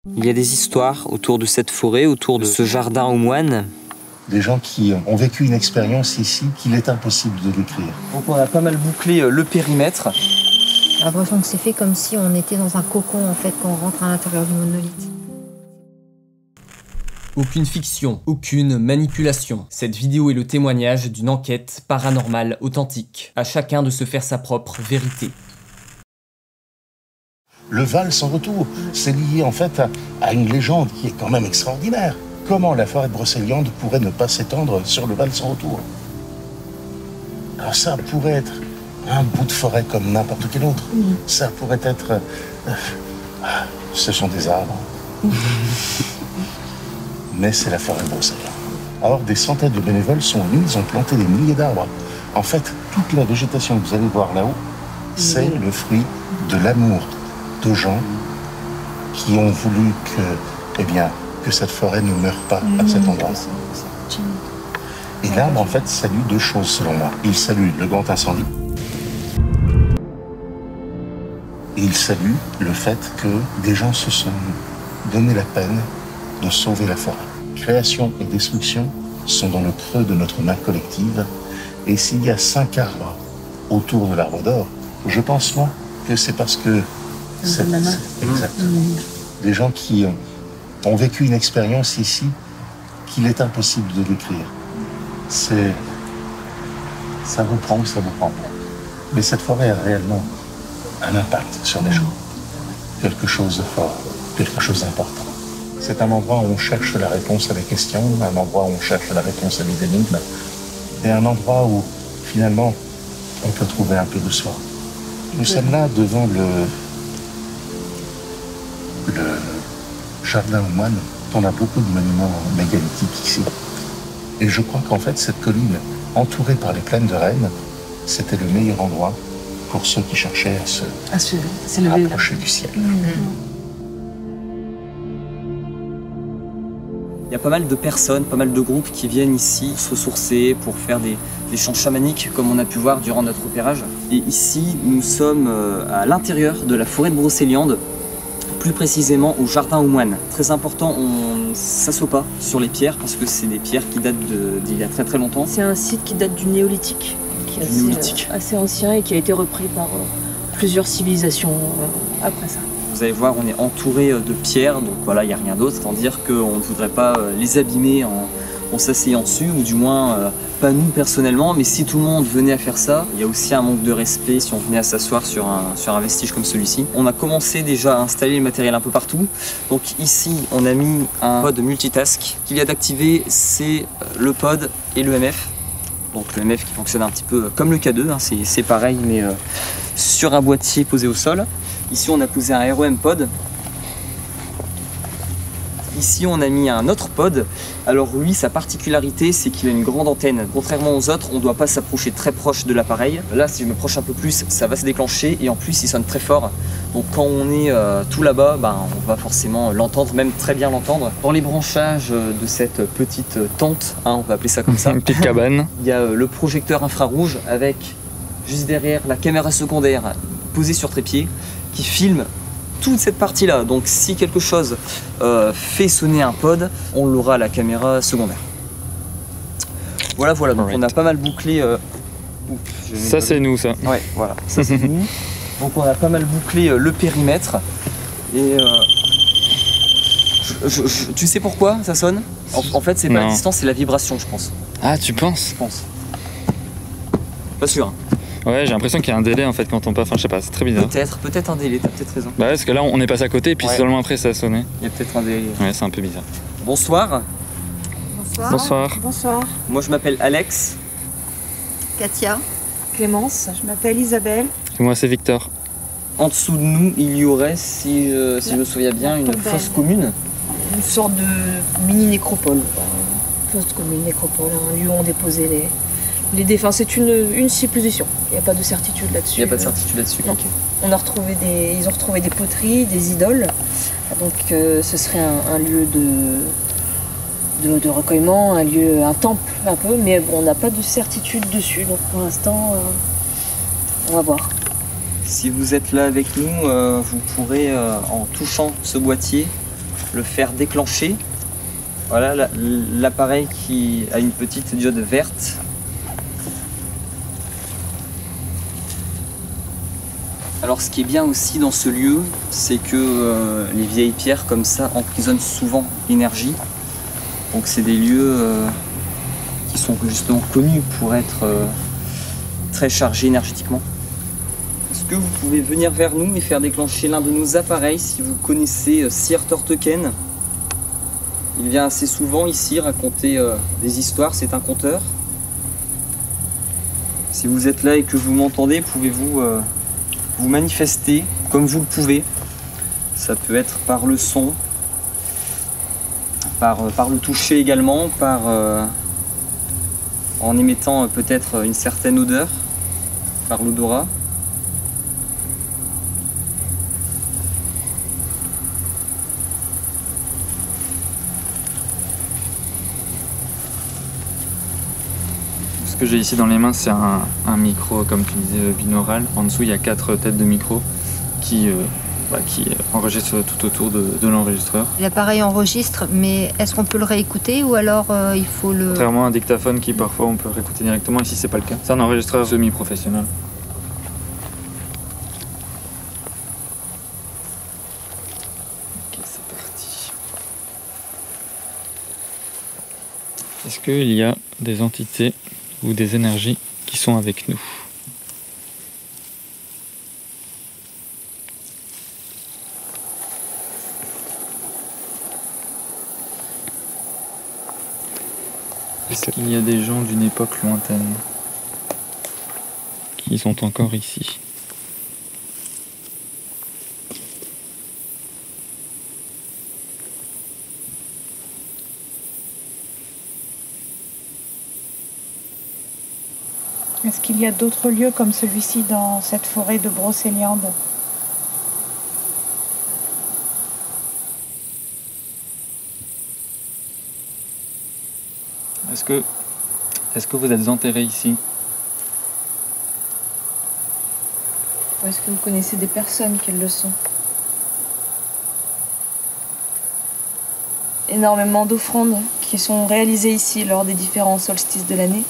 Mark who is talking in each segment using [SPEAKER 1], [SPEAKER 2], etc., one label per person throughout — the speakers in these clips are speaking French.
[SPEAKER 1] Il y a des histoires autour de cette forêt, autour de ce jardin aux moines.
[SPEAKER 2] Des gens qui ont vécu une expérience ici qu'il est impossible de décrire.
[SPEAKER 1] Donc on a pas mal bouclé le périmètre.
[SPEAKER 3] J'ai l'impression que c'est fait comme si on était dans un cocon en fait quand on rentre à l'intérieur du monolithe.
[SPEAKER 4] Aucune fiction, aucune manipulation. Cette vidéo est le témoignage d'une enquête paranormale authentique. À chacun de se faire sa propre vérité.
[SPEAKER 2] Le Val sans retour, c'est lié en fait à une légende qui est quand même extraordinaire. Comment la forêt de Brocéliande pourrait ne pas s'étendre sur le Val sans retour? Alors ça pourrait être un bout de forêt comme n'importe quel autre. Ça pourrait être... ce sont des arbres. Mais c'est la forêt de Brocéliande. Alors des centaines de bénévoles sont venus, ils ont planté des milliers d'arbres. En fait, toute la végétation que vous allez voir là-haut, c'est le fruit de l'amour de gens qui ont voulu que cette forêt ne meure pas à cet endroit. Et l'arbre, en fait, salue deux choses, selon moi. Il salue le grand incendie. Et il salue le fait que des gens se sont donné la peine de sauver la forêt. Création et destruction sont dans le creux de notre main collective. Et s'il y a 5 arbres autour de l'arbre d'or, je pense, moi, que c'est parce que exact. Des gens qui ont vécu une expérience ici qu'il est impossible de décrire. Ça vous prend ou ça vous prend pas. Mais cette forêt a réellement un impact sur les gens. Quelque chose de fort, quelque chose d'important. C'est un endroit où on cherche la réponse à des questions, un endroit où on cherche la réponse à des énigmes, et un endroit où, finalement, on peut trouver un peu de soi. Nous sommes là devant le jardin aux moines. On a beaucoup de monuments mégalithiques ici. Et je crois qu'en fait, cette colline, entourée par les plaines de Rennes, c'était le meilleur endroit pour ceux qui cherchaient à se rapprocher du ciel.
[SPEAKER 1] Il y a pas mal de personnes, pas mal de groupes qui viennent ici se ressourcer pour faire des chants chamaniques comme on a pu voir durant notre opérage. Et ici, nous sommes à l'intérieur de la forêt de Brocéliande, plus précisément au jardin aux moines. Très important, on ne s'assoit pas sur les pierres parce que c'est des pierres qui datent d'il y a très très longtemps.
[SPEAKER 5] C'est un site qui date du néolithique, qui est assez ancien et qui a été repris par plusieurs civilisations après ça.
[SPEAKER 1] Vous allez voir, on est entouré de pierres, donc voilà, il n'y a rien d'autre, sans dire qu'on ne voudrait pas les abîmer en s'asseyant dessus, ou du moins pas nous personnellement, mais si tout le monde venait à faire ça, il y a aussi un manque de respect si on venait à s'asseoir sur un vestige comme celui-ci. On a commencé déjà à installer le matériel un peu partout, donc ici on a mis un pod multitask. Ce qu'il y a d'activé, c'est le pod et le MF. Donc le MF qui fonctionne un petit peu comme le K2, hein, c'est pareil mais sur un boîtier posé au sol. Ici on a posé un REM pod. Ici on a mis un autre pod. Alors lui, sa particularité, c'est qu'il a une grande antenne. Contrairement aux autres, on ne doit pas s'approcher très proche de l'appareil. Là, si je me proche un peu plus, ça va se déclencher et en plus il sonne très fort. Donc quand on est tout là-bas, on va forcément l'entendre, même très bien l'entendre. Dans les branchages de cette petite tente, hein, on va appeler ça comme ça.
[SPEAKER 6] Une petite cabane.
[SPEAKER 1] Il y a le projecteur infrarouge avec juste derrière la caméra secondaire posée sur trépied qui filme toute cette partie-là. Donc si quelque chose fait sonner un pod, on l'aura à la caméra secondaire. Voilà, donc on a pas mal bouclé...
[SPEAKER 6] Ça c'est nous, ça.
[SPEAKER 1] Ouais, voilà, ça c'est nous. Donc on a pas mal bouclé le périmètre. Et tu sais pourquoi ça sonne? En fait, c'est pas la distance, c'est la vibration, je pense.
[SPEAKER 6] Ah, tu penses?
[SPEAKER 1] Je pense. Pas sûr. Hein.
[SPEAKER 6] Ouais, j'ai l'impression qu'il y a un délai en fait quand on passe. Enfin, je sais pas, c'est très bizarre.
[SPEAKER 1] Peut-être un délai, t'as peut-être raison.
[SPEAKER 6] Bah ouais, parce que là on est passé à côté et puis seulement après ça a sonné.
[SPEAKER 1] Il y a peut-être un délai.
[SPEAKER 6] Ouais, c'est un peu bizarre.
[SPEAKER 1] Bonsoir.
[SPEAKER 3] Bonsoir.
[SPEAKER 6] Bonsoir.
[SPEAKER 5] Bonsoir.
[SPEAKER 1] Moi je m'appelle Alex.
[SPEAKER 3] Katia.
[SPEAKER 5] Clémence. Je m'appelle Isabelle.
[SPEAKER 6] Et moi c'est Victor.
[SPEAKER 1] En dessous de nous, il y aurait, si je me souviens bien, une fosse commune.
[SPEAKER 5] Une sorte de mini nécropole. Fosse commune, nécropole, un lieu où on déposait les défunts. C'est une supposition. Il n'y a pas de certitude là-dessus.
[SPEAKER 1] Il n'y a pas de certitude là-dessus.
[SPEAKER 5] Non.
[SPEAKER 1] Okay.
[SPEAKER 5] Ils ont retrouvé des poteries, des idoles. Donc ce serait un lieu de recueillement, un temple un peu, mais bon, on n'a pas de certitude dessus. Donc pour l'instant, on va voir.
[SPEAKER 1] Si vous êtes là avec nous, vous pourrez, en touchant ce boîtier, le faire déclencher. Voilà l'appareil qui a une petite diode verte. Alors ce qui est bien aussi dans ce lieu, c'est que les vieilles pierres comme ça emprisonnent souvent l'énergie. Donc c'est des lieux qui sont justement connus pour être très chargés énergétiquement. Est-ce que vous pouvez venir vers nous et faire déclencher l'un de nos appareils si vous connaissez Sir Torteken? Il vient assez souvent ici raconter des histoires, c'est un conteur. Si vous êtes là et que vous m'entendez, pouvez-vous vous manifester comme vous le pouvez. Ça peut être par le son, par le toucher également, en émettant peut-être une certaine odeur, par l'odorat.
[SPEAKER 6] Ce que j'ai ici dans les mains, c'est un micro, comme tu disais, binaural. En dessous, il y a 4 têtes de micro qui enregistrent tout autour de l'enregistreur.
[SPEAKER 3] L'appareil enregistre, mais est-ce qu'on peut le réécouter ou alors il faut le...
[SPEAKER 6] Contrairement à un dictaphone qui parfois on peut réécouter directement, ici c'est pas le cas. C'est un enregistreur semi-professionnel. Ok, c'est parti. Est-ce qu'il y a des entités ou des énergies qui sont avec nous? Est-ce qu'il y a des gens d'une époque lointaine qui sont encore ici?
[SPEAKER 7] Est-ce qu'il y a d'autres lieux comme celui-ci dans cette forêt de Brocéliande?
[SPEAKER 6] Est-ce que vous êtes enterré ici?
[SPEAKER 5] Ou est-ce que vous connaissez des personnes qui le sont? Énormément d'offrandes qui sont réalisées ici lors des différents solstices de l'année.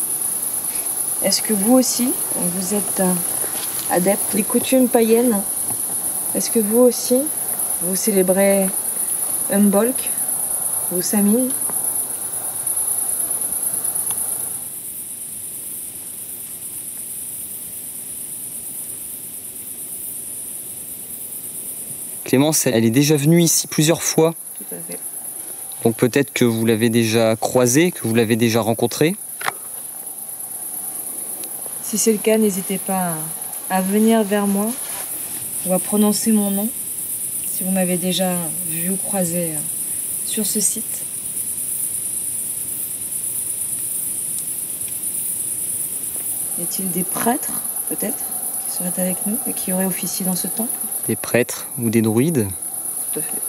[SPEAKER 5] Est-ce que vous aussi, vous êtes adepte des coutumes païennes? Est-ce que vous aussi, vous célébrez Umbolc ou Samhain?
[SPEAKER 1] Clémence, elle est déjà venue ici plusieurs fois.
[SPEAKER 5] Tout à fait.
[SPEAKER 1] Donc peut-être que vous l'avez déjà croisée, que vous l'avez déjà rencontrée.
[SPEAKER 5] Si c'est le cas, n'hésitez pas à venir vers moi ou à prononcer mon nom si vous m'avez déjà vu ou croisé sur ce site. Y a-t-il des prêtres, peut-être, qui seraient avec nous et qui auraient officié dans ce temple?
[SPEAKER 1] Des prêtres ou des druides.
[SPEAKER 5] Tout à fait.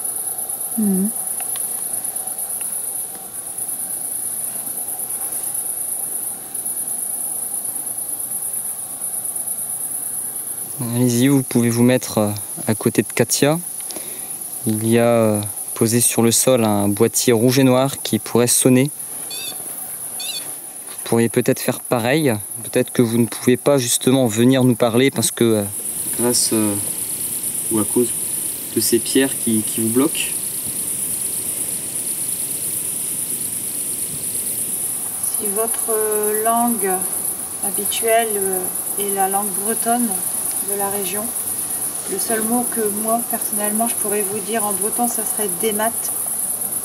[SPEAKER 1] Allez-y, vous pouvez vous mettre à côté de Katia. Il y a posé sur le sol un boîtier rouge et noir qui pourrait sonner. Vous pourriez peut-être faire pareil. Peut-être que vous ne pouvez pas justement venir nous parler parce que grâce ou à cause de ces pierres qui vous bloquent.
[SPEAKER 7] Si votre langue habituelle est la langue bretonne de la région, le seul mot que moi, personnellement, je pourrais vous dire en breton, ça serait démat.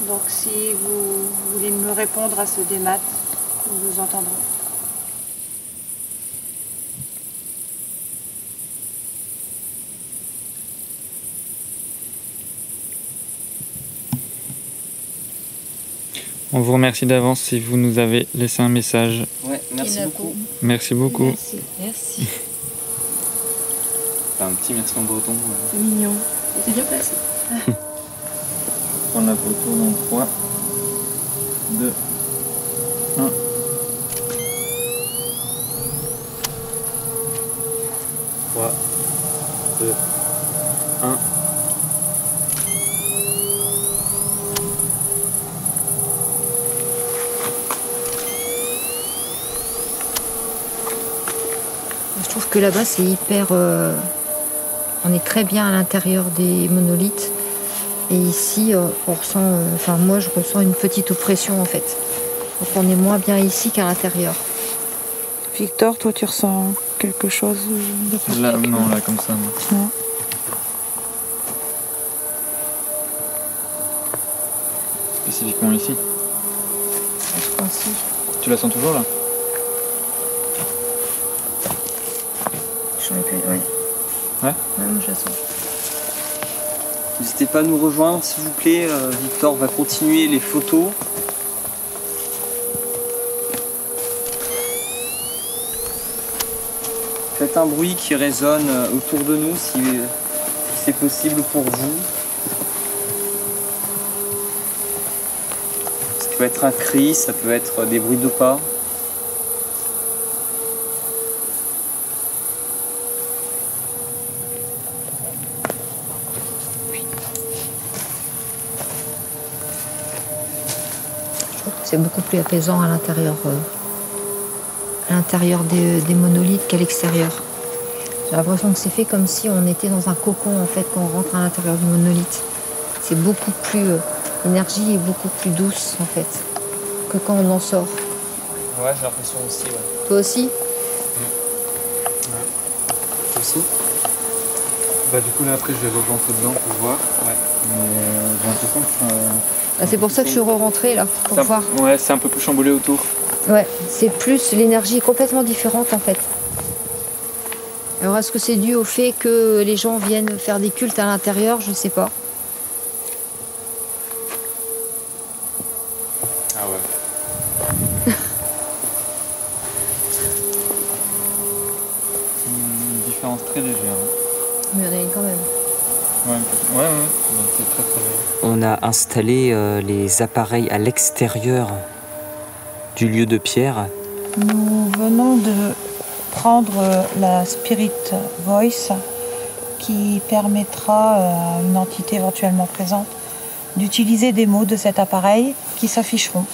[SPEAKER 7] Donc si vous voulez me répondre à ce démat, nous vous entendrons.
[SPEAKER 6] On vous remercie d'avance si vous nous avez laissé un message.
[SPEAKER 1] Ouais, merci beaucoup.
[SPEAKER 6] Merci beaucoup.
[SPEAKER 5] Merci. Merci.
[SPEAKER 6] Un petit merci en breton.
[SPEAKER 5] C'est mignon. C'est bien placé.
[SPEAKER 6] Prendre la photo dans 3, 2, 1. Trois, 2, 1.
[SPEAKER 3] trouve que là-bas, c'est hyper... on est très bien à l'intérieur des monolithes. Et ici, on ressent... Enfin, moi, je ressens une petite oppression, en fait. Donc, on est moins bien ici qu'à l'intérieur.
[SPEAKER 7] Victor, toi, tu ressens quelque chose de particulier?
[SPEAKER 6] Là, non, là, comme ça, non.
[SPEAKER 7] Non.
[SPEAKER 6] Spécifiquement ici.
[SPEAKER 3] Je crois aussi.
[SPEAKER 6] Tu la sens toujours, là?
[SPEAKER 3] J'aurais pu... Ouais.
[SPEAKER 6] Ouais?
[SPEAKER 3] Ouais, moi, je la sens.
[SPEAKER 1] N'hésitez pas à nous rejoindre, s'il vous plaît. Victor va continuer les photos. Faites un bruit qui résonne autour de nous si c'est possible pour vous. Ça peut être un cri, ça peut être des bruits de pas.
[SPEAKER 3] C'est beaucoup plus apaisant à l'intérieur des monolithes qu'à l'extérieur. J'ai l'impression que c'est fait comme si on était dans un cocon en fait quand on rentre à l'intérieur du monolithe. C'est beaucoup plus... l'énergie est beaucoup plus douce en fait que quand on en sort.
[SPEAKER 1] Ouais, j'ai l'impression aussi. Ouais.
[SPEAKER 3] Toi aussi?
[SPEAKER 1] Toi aussi?
[SPEAKER 6] Bah du coup là après je vais rentrer dedans pour voir. Ouais. Mais j'ai l'impression que
[SPEAKER 3] C'est pour ça que je suis re-rentrée là, pour voir.
[SPEAKER 6] Ouais, c'est un peu plus chamboulé autour.
[SPEAKER 3] Ouais, c'est plus... l'énergie est complètement différente en fait. Alors est-ce que c'est dû au fait que les gens viennent faire des cultes à l'intérieur? Je sais pas.
[SPEAKER 6] Ah ouais. Une différence très légère.
[SPEAKER 3] Mais il y en a une quand même.
[SPEAKER 6] Ouais, c'est très très léger.
[SPEAKER 4] On a installé les appareils à l'extérieur du lieu de pierre.
[SPEAKER 7] Nous venons de prendre la Spirit Voice qui permettra à une entité éventuellement présente d'utiliser des mots de cet appareil qui s'afficheront.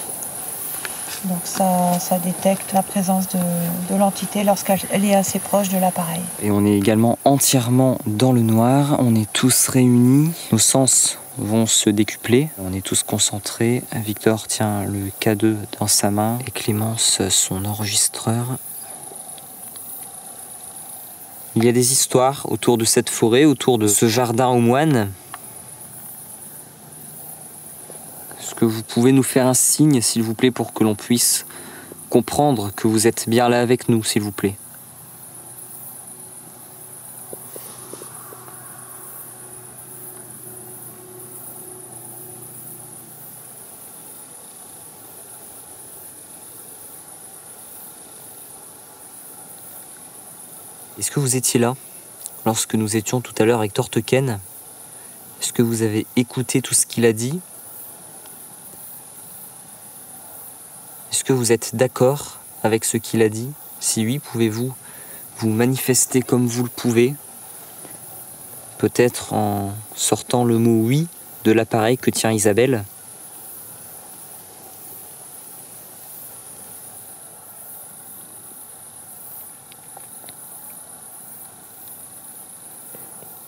[SPEAKER 7] Donc ça détecte la présence de l'entité lorsqu'elle est assez proche de l'appareil.
[SPEAKER 4] Et on est également entièrement dans le noir. On est tous réunis. Nos sens vont se décupler. On est tous concentrés. Victor tient le K2 dans sa main et Clémence son enregistreur. Il y a des histoires autour de cette forêt, autour de ce jardin aux moines. Est-ce que vous pouvez nous faire un signe, s'il vous plaît, pour que l'on puisse comprendre que vous êtes bien là avec nous, s'il vous plaît? Est-ce que vous étiez là lorsque nous étions tout à l'heure avec Torteken? Est-ce que vous avez écouté tout ce qu'il a dit? Est-ce que vous êtes d'accord avec ce qu'il a dit? Si oui, pouvez-vous vous manifester comme vous le pouvez? Peut-être en sortant le mot « oui » de l'appareil que tient Isabelle.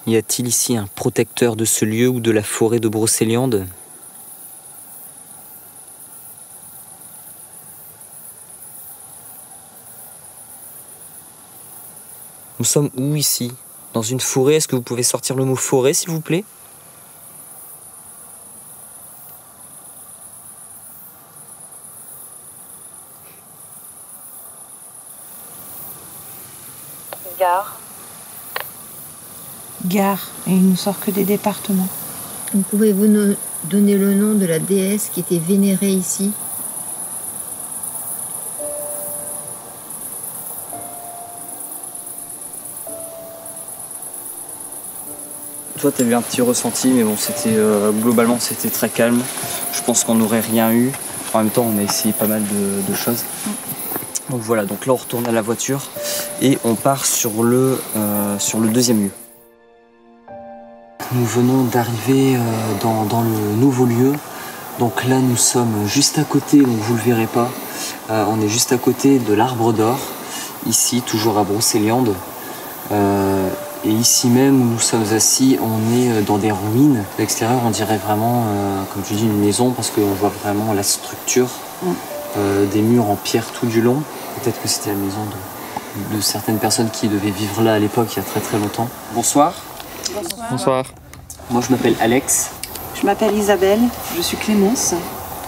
[SPEAKER 4] Y a-t-il ici un protecteur de ce lieu ou de la forêt de Brocéliande? Nous sommes où ici? Dans une forêt? Est-ce que vous pouvez sortir le mot forêt, s'il vous plaît?
[SPEAKER 5] Gare.
[SPEAKER 7] Gare, et il ne sort que des départements.
[SPEAKER 3] Pouvez-vous nous donner le nom de la déesse qui était vénérée ici?
[SPEAKER 1] Toi, tu as eu un petit ressenti, mais bon, c'était globalement, c'était très calme. Je pense qu'on n'aurait rien eu. En même temps, on a essayé pas mal de choses. Donc voilà, donc là, on retourne à la voiture et on part sur le deuxième lieu.
[SPEAKER 4] Nous venons d'arriver dans le nouveau lieu. Donc là, nous sommes juste à côté, donc vous ne le verrez pas. On est juste à côté de l'Arbre d'Or. ici, toujours à Brocéliande. Et ici même où nous sommes assis, on est dans des ruines. De l'extérieur, on dirait vraiment, comme tu dis, une maison parce qu'on voit vraiment la structure des murs en pierre tout du long. Peut-être que c'était la maison de certaines personnes qui devaient vivre là à l'époque, il y a très très longtemps. Bonsoir.
[SPEAKER 7] Bonsoir.
[SPEAKER 6] Bonsoir.
[SPEAKER 4] Moi, je m'appelle Alex.
[SPEAKER 7] Je m'appelle Isabelle.
[SPEAKER 5] Je suis Clémence.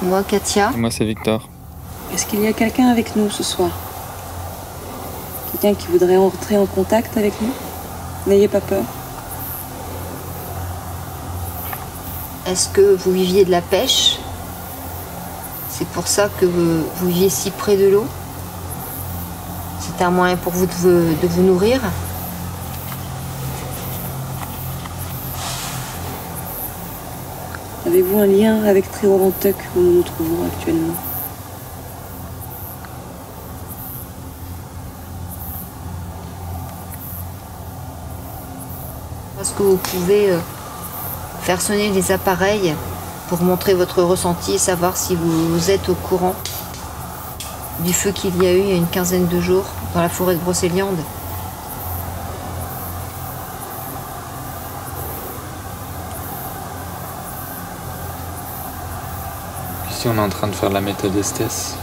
[SPEAKER 3] Moi, Katia.
[SPEAKER 6] Et moi, c'est Victor.
[SPEAKER 5] Est-ce qu'il y a quelqu'un avec nous ce soir? Quelqu'un qui voudrait entrer en contact avec nous? N'ayez pas peur.
[SPEAKER 3] Est-ce que vous viviez de la pêche? C'est pour ça que vous viviez si près de l'eau? C'était un moyen pour vous de vous nourrir?
[SPEAKER 5] Avez-vous un lien avec Tréorantuc où nous nous trouvons actuellement?
[SPEAKER 3] Est-ce que vous pouvez faire sonner les appareils pour montrer votre ressenti et savoir si vous êtes au courant du feu qu'il y a eu il y a une quinzaine de jours dans la forêt de Brocéliande?
[SPEAKER 6] Ici, on est en train de faire la méthode Estes.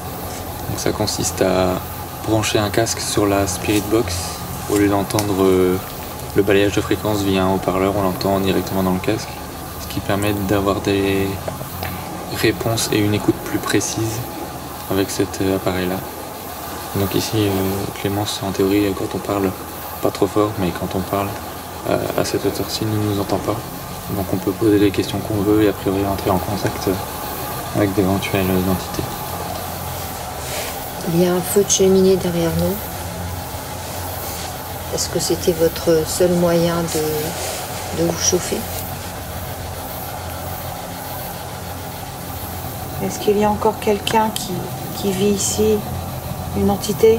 [SPEAKER 6] Donc ça consiste à brancher un casque sur la Spirit Box. Au lieu d'entendre le balayage de fréquence via un haut-parleur, on l'entend directement dans le casque. Ce qui permet d'avoir des réponses et une écoute plus précise avec cet appareil-là. Donc ici, Clémence, en théorie, quand on parle, pas trop fort, mais quand on parle à cette hauteur-ci, ne nous entend pas. Donc on peut poser les questions qu'on veut et a priori entrer en contact avec d'éventuelles entités.
[SPEAKER 3] Il y a un feu de cheminée derrière nous. Est-ce que c'était votre seul moyen de vous chauffer?
[SPEAKER 7] Est-ce qu'il y a encore quelqu'un qui vit ici? Une entité?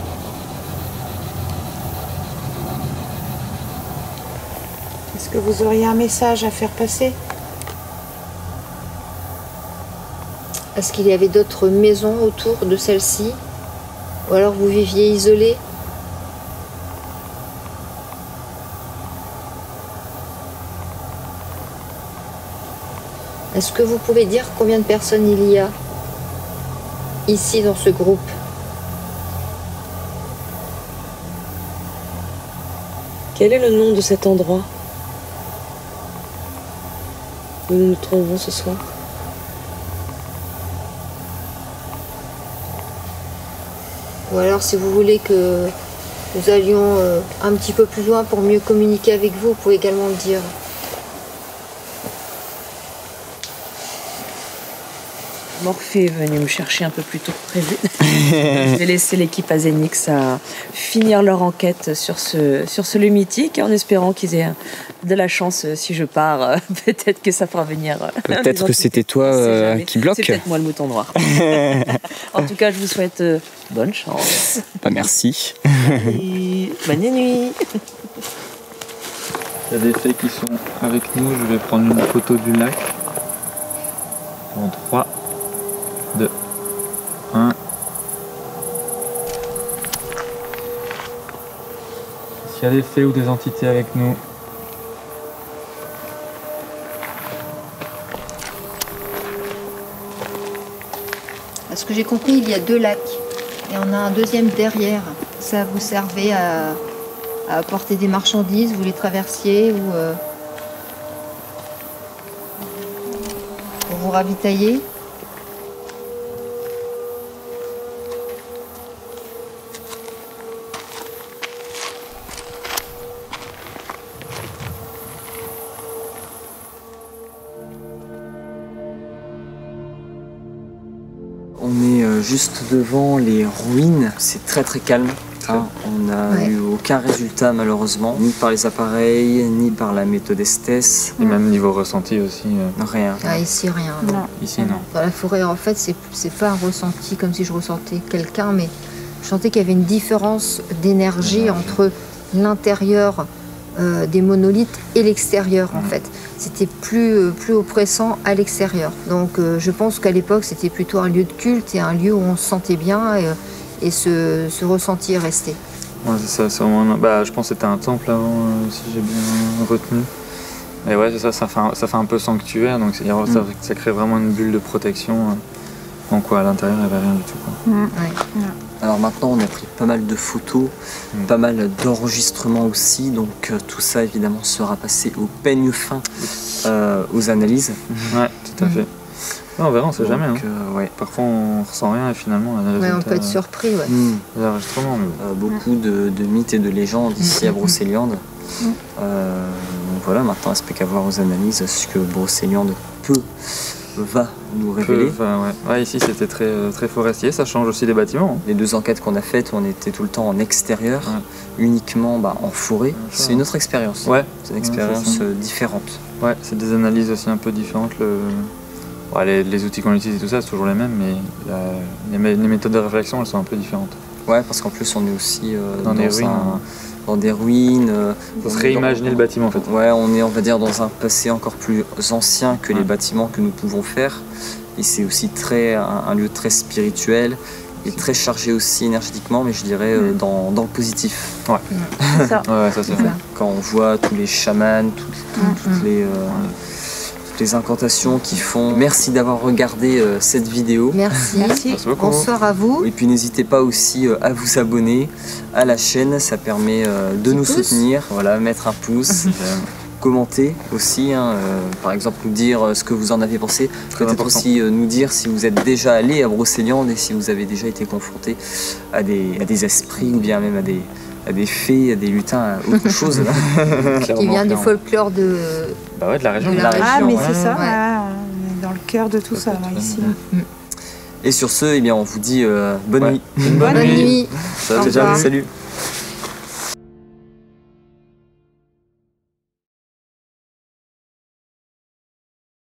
[SPEAKER 7] Est-ce que vous auriez un message à faire passer?
[SPEAKER 3] Est-ce qu'il y avait d'autres maisons autour de celle-ci? Ou alors vous viviez isolé? Est-ce que vous pouvez dire combien de personnes il y a ici dans ce groupe?
[SPEAKER 5] Quel est le nom de cet endroit où nous nous trouvons ce soir?
[SPEAKER 3] Ou alors si vous voulez que nous allions un petit peu plus loin pour mieux communiquer avec vous, vous pouvez également le dire.
[SPEAKER 5] Morphée est venu me chercher un peu plus tôt que prévu. Je vais laisser l'équipe Azénix à finir leur enquête sur ce lieu mythique en espérant qu'ils aient de la chance si je pars. Peut-être que ça fera venir.
[SPEAKER 4] Peut-être que c'était toi qui bloque.
[SPEAKER 5] C'est peut-être moi le mouton noir. En tout cas, je vous souhaite bonne chance.
[SPEAKER 4] Bah, merci.
[SPEAKER 5] Et bonne nuit.
[SPEAKER 6] Il y a des faits qui sont avec nous. Je vais prendre une photo du lac. En 3, 2, 1. S'il y a des faits ou des entités avec nous.
[SPEAKER 3] À ce que j'ai compris, il y a 2 lacs. Et on a un deuxième derrière. Ça vous servait à apporter des marchandises, vous les traversiez ou pour vous ravitailler?
[SPEAKER 1] On est juste devant les ruines, c'est très très calme. Hein. On n'a eu aucun résultat malheureusement, ni par les appareils, ni par la méthode Estes.
[SPEAKER 6] Et même niveau ressenti aussi.
[SPEAKER 1] Rien.
[SPEAKER 3] Ah, ici, rien. Non.
[SPEAKER 6] Ici, non.
[SPEAKER 3] Dans la forêt, en fait, c'est pas un ressenti comme si je ressentais quelqu'un, mais je sentais qu'il y avait une différence d'énergie entre l'intérieur des monolithes et l'extérieur, en fait. C'était plus oppressant à l'extérieur. Donc je pense qu'à l'époque, c'était plutôt un lieu de culte et un lieu où on se sentait bien et ce ressenti est resté.
[SPEAKER 6] Ouais, c'est ça, c'est vraiment... je pense que c'était un temple avant, si j'ai bien retenu. Et ouais, c'est ça fait un peu sanctuaire, donc ça crée vraiment une bulle de protection. Donc ouais, à l'intérieur, il n'y avait rien du tout, quoi.
[SPEAKER 3] Ouais.
[SPEAKER 1] Alors maintenant, on a pris pas mal de photos, pas mal d'enregistrements aussi, donc tout ça évidemment sera passé au peigne fin aux analyses.
[SPEAKER 6] Ouais, tout à fait. Ouais, on verra, on sait jamais. Hein.
[SPEAKER 1] Ouais.
[SPEAKER 6] Parfois, on ressent rien et finalement, les résultats,
[SPEAKER 3] On peut être surpris. Ouais.
[SPEAKER 6] Les enregistrements,
[SPEAKER 1] beaucoup de mythes et de légendes ici à Brocéliande. Donc voilà, maintenant, il ne reste plus qu'à voir aux analyses ce que Brocéliande va nous révéler.
[SPEAKER 6] Ouais, ici c'était très forestier, ça change aussi des bâtiments.
[SPEAKER 1] Les 2 enquêtes qu'on a faites, on était tout le temps en extérieur, uniquement en forêt. C'est une autre expérience.
[SPEAKER 6] Ouais.
[SPEAKER 1] C'est une expérience différente.
[SPEAKER 6] Ouais, c'est des analyses aussi un peu différentes. Les outils qu'on utilise et tout ça, c'est toujours les mêmes, mais les méthodes de réflexion, elles sont un peu différentes.
[SPEAKER 1] Ouais, parce qu'en plus, on est aussi dans des ruines.
[SPEAKER 6] Faut se réimaginer le bâtiment en fait.
[SPEAKER 1] Ouais, on est, on va dire, dans un passé encore plus ancien que les bâtiments que nous pouvons faire. Et c'est aussi un lieu très spirituel et très chargé aussi énergétiquement, mais je dirais dans le positif.
[SPEAKER 6] Ouais.
[SPEAKER 7] C'est ça.
[SPEAKER 6] Ouais, ça c'est vrai.
[SPEAKER 1] Quand on voit tous les chamans, toutes les incantations qu'ils font. Merci d'avoir regardé cette vidéo.
[SPEAKER 3] Merci.
[SPEAKER 6] Merci beaucoup.
[SPEAKER 3] Bonsoir à vous.
[SPEAKER 1] Et puis n'hésitez pas aussi à vous abonner à la chaîne, ça permet de nous soutenir. Voilà, mettre un pouce, commenter aussi, par exemple nous dire ce que vous en avez pensé. Peut-être aussi nous dire si vous êtes déjà allé à Brocéliande et si vous avez déjà été confronté à des esprits ou bien même à des fées, à des lutins, à autre chose.
[SPEAKER 3] Qui vient du folklore de
[SPEAKER 6] la région.
[SPEAKER 7] Ah, mais c'est ça, on est dans le cœur de tout ça, là, ici.
[SPEAKER 1] Et sur ce, on vous dit bonne nuit.
[SPEAKER 6] Bonne
[SPEAKER 3] nuit.
[SPEAKER 1] Salut.